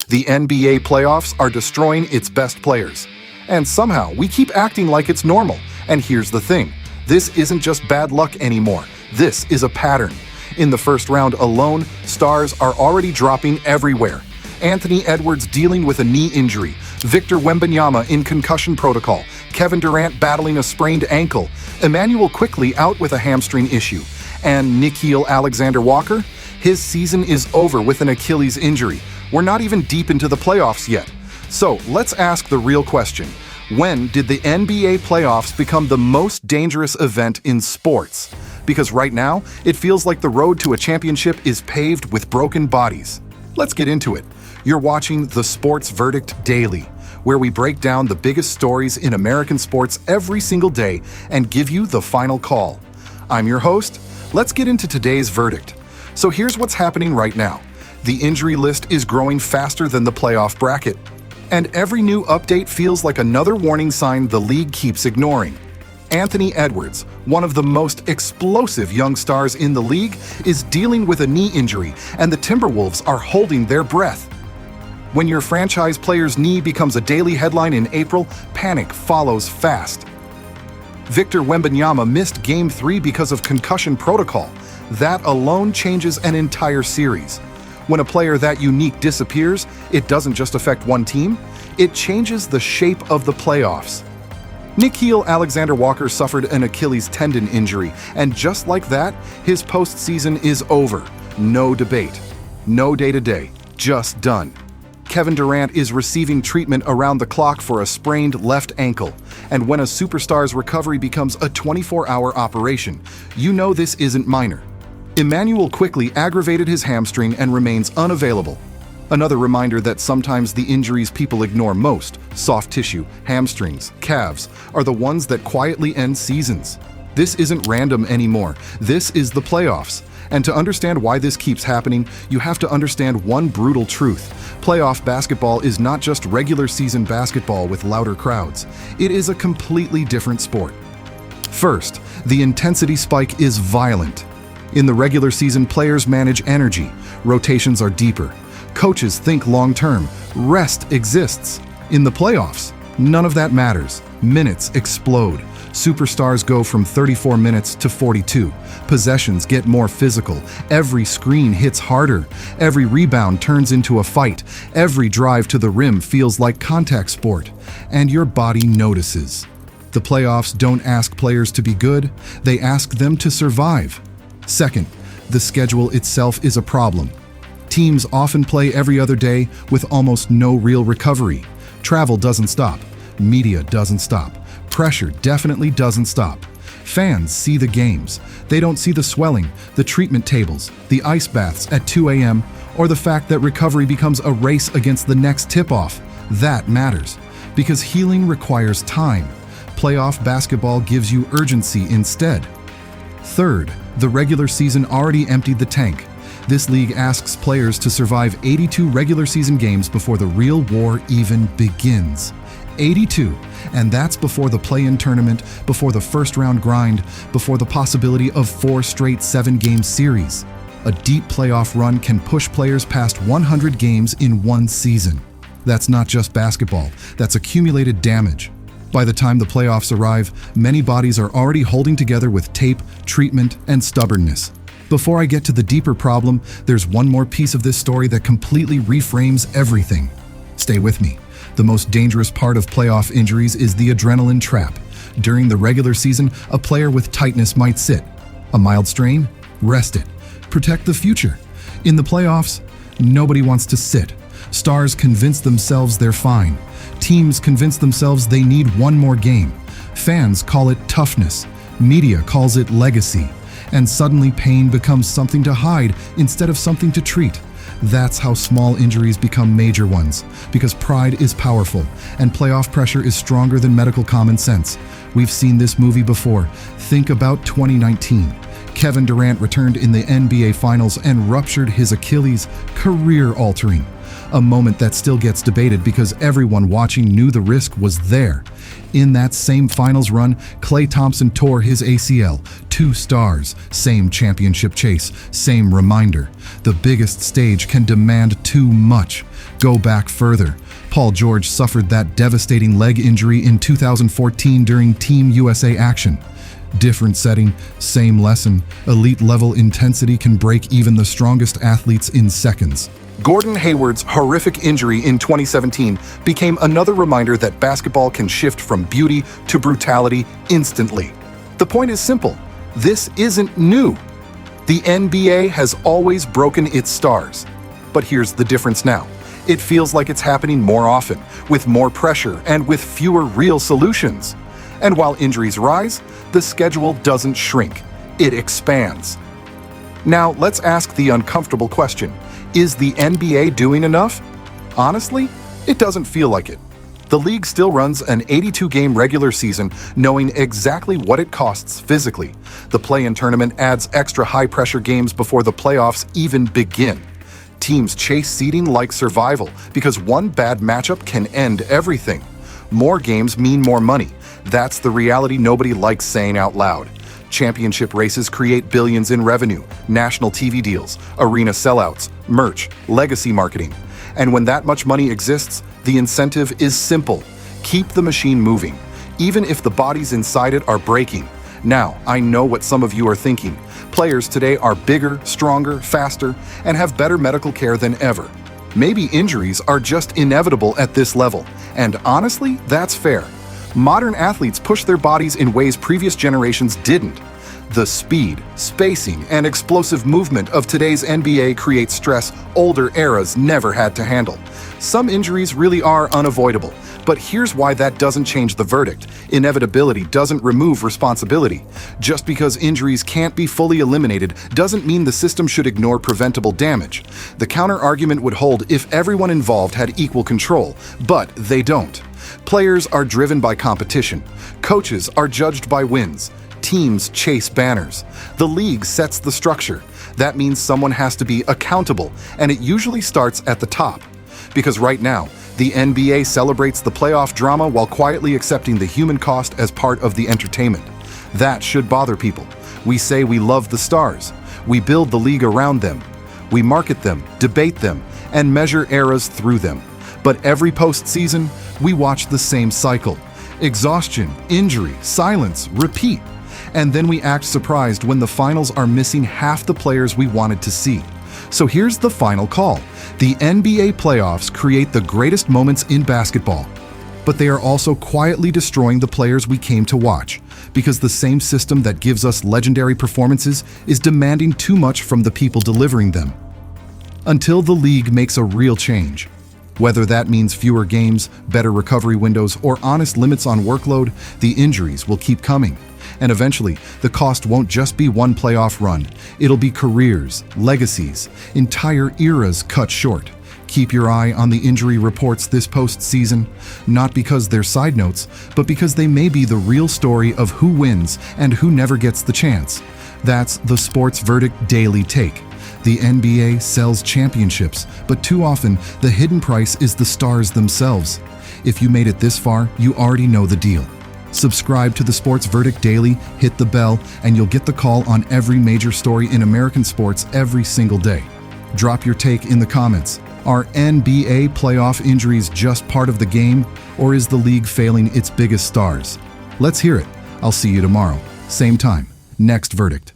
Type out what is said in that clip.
The NBA playoffs are destroying its best players. And somehow, we keep acting like it's normal. And here's the thing. This isn't just bad luck anymore. This is a pattern. In the first round alone, stars are already dropping everywhere. Anthony Edwards dealing with a knee injury, Victor Wembanyama in concussion protocol, Kevin Durant battling a sprained ankle, Emmanuel quickly out with a hamstring issue, and Nickeil Alexander-Walker? His season is over with an Achilles injury. We're not even deep into the playoffs yet. So let's ask the real question. When did the NBA playoffs become the most dangerous event in sports? Because right now, it feels like the road to a championship is paved with broken bodies. Let's get into it. You're watching The Sports Verdict Daily, where we break down the biggest stories in American sports every single day and give you the final call. I'm your host. Let's get into today's verdict. So here's what's happening right now. The injury list is growing faster than the playoff bracket. And every new update feels like another warning sign the league keeps ignoring. Anthony Edwards, one of the most explosive young stars in the league, is dealing with a knee injury, and the Timberwolves are holding their breath. When your franchise player's knee becomes a daily headline in April, panic follows fast. Victor Wembanyama missed Game 3 because of concussion protocol. That alone changes an entire series. When a player that unique disappears, it doesn't just affect one team, it changes the shape of the playoffs. Nickeil Alexander-Walker suffered an Achilles tendon injury, and just like that, his postseason is over. No debate. No day-to-day. Just done. Kevin Durant is receiving treatment around the clock for a sprained left ankle, and when a superstar's recovery becomes a 24-hour operation, you know this isn't minor. Emmanuel quickly aggravated his hamstring and remains unavailable. Another reminder that sometimes the injuries people ignore most, soft tissue, hamstrings, calves, are the ones that quietly end seasons. This isn't random anymore. This is the playoffs. And to understand why this keeps happening, you have to understand one brutal truth. Playoff basketball is not just regular season basketball with louder crowds. It is a completely different sport. First, the intensity spike is violent. In the regular season, players manage energy. Rotations are deeper. Coaches think long-term. Rest exists. In the playoffs, none of that matters. Minutes explode. Superstars go from 34 minutes to 42. Possessions get more physical. Every screen hits harder. Every rebound turns into a fight. Every drive to the rim feels like contact sport. And your body notices. The playoffs don't ask players to be good. They ask them to survive. Second, the schedule itself is a problem. Teams often play every other day with almost no real recovery. Travel doesn't stop. Media doesn't stop. Pressure definitely doesn't stop. Fans see the games. They don't see the swelling, the treatment tables, the ice baths at 2 a.m., or the fact that recovery becomes a race against the next tip-off. That matters, because healing requires time. Playoff basketball gives you urgency instead. Third, the regular season already emptied the tank. This league asks players to survive 82 regular season games before the real war even begins. 82, and that's before the play-in tournament, before the first-round grind, before the possibility of 4 straight 7-game series. A deep playoff run can push players past 100 games in one season. That's not just basketball, that's accumulated damage. By the time the playoffs arrive, many bodies are already holding together with tape, treatment, and stubbornness. Before I get to the deeper problem, there's one more piece of this story that completely reframes everything. Stay with me. The most dangerous part of playoff injuries is the adrenaline trap. During the regular season, a player with tightness might sit. A mild strain? Rest it. Protect the future. In the playoffs, nobody wants to sit. Stars convince themselves they're fine. Teams convince themselves they need one more game. Fans call it toughness. Media calls it legacy. And suddenly pain becomes something to hide instead of something to treat. That's how small injuries become major ones, because pride is powerful, and playoff pressure is stronger than medical common sense. We've seen this movie before. Think about 2019. Kevin Durant returned in the NBA Finals and ruptured his Achilles, career-altering. A moment that still gets debated because everyone watching knew the risk was there. In that same finals run, Klay Thompson tore his ACL. 2 stars, same championship chase, same reminder. The biggest stage can demand too much. Go back further. Paul George suffered that devastating leg injury in 2014 during Team USA action. Different setting, same lesson. Elite-level intensity can break even the strongest athletes in seconds. Gordon Hayward's horrific injury in 2017 became another reminder that basketball can shift from beauty to brutality instantly. The point is simple. This isn't new. The NBA has always broken its stars. But here's the difference now. It feels like it's happening more often, with more pressure and with fewer real solutions. And while injuries rise, the schedule doesn't shrink. It expands. Now, let's ask the uncomfortable question. Is the NBA doing enough? Honestly, it doesn't feel like it. The league still runs an 82-game regular season knowing exactly what it costs physically. The play-in tournament adds extra high-pressure games before the playoffs even begin. Teams chase seeding like survival because one bad matchup can end everything. More games mean more money. That's the reality nobody likes saying out loud. Championship races create billions in revenue, national TV deals, arena sellouts, merch, legacy marketing. And when that much money exists, the incentive is simple. Keep the machine moving, even if the bodies inside it are breaking. Now, I know what some of you are thinking. Players today are bigger, stronger, faster, and have better medical care than ever. Maybe injuries are just inevitable at this level, and honestly, that's fair. Modern athletes push their bodies in ways previous generations didn't. The speed, spacing, and explosive movement of today's NBA creates stress older eras never had to handle. Some injuries really are unavoidable, but here's why that doesn't change the verdict. Inevitability doesn't remove responsibility. Just because injuries can't be fully eliminated doesn't mean the system should ignore preventable damage. The counter-argument would hold if everyone involved had equal control, but they don't. Players are driven by competition. Coaches are judged by wins. Teams chase banners. The league sets the structure. That means someone has to be accountable, and it usually starts at the top. Because right now, the NBA celebrates the playoff drama while quietly accepting the human cost as part of the entertainment. That should bother people. We say we love the stars. We build the league around them. We market them, debate them, and measure eras through them. But every postseason, we watch the same cycle. Exhaustion, injury, silence, repeat. And then we act surprised when the finals are missing half the players we wanted to see. So here's the final call. The NBA playoffs create the greatest moments in basketball, but they are also quietly destroying the players we came to watch, because the same system that gives us legendary performances is demanding too much from the people delivering them. Until the league makes a real change, whether that means fewer games, better recovery windows, or honest limits on workload, the injuries will keep coming. And eventually, the cost won't just be one playoff run. It'll be careers, legacies, entire eras cut short. Keep your eye on the injury reports this postseason, not because they're side notes, but because they may be the real story of who wins and who never gets the chance. That's the Sports Verdict Daily Take. The NBA sells championships, but too often, the hidden price is the stars themselves. If you made it this far, you already know the deal. Subscribe to the Sports Verdict Daily, hit the bell, and you'll get the call on every major story in American sports every single day. Drop your take in the comments. Are NBA playoff injuries just part of the game, or is the league failing its biggest stars? Let's hear it. I'll see you tomorrow. Same time. Next verdict.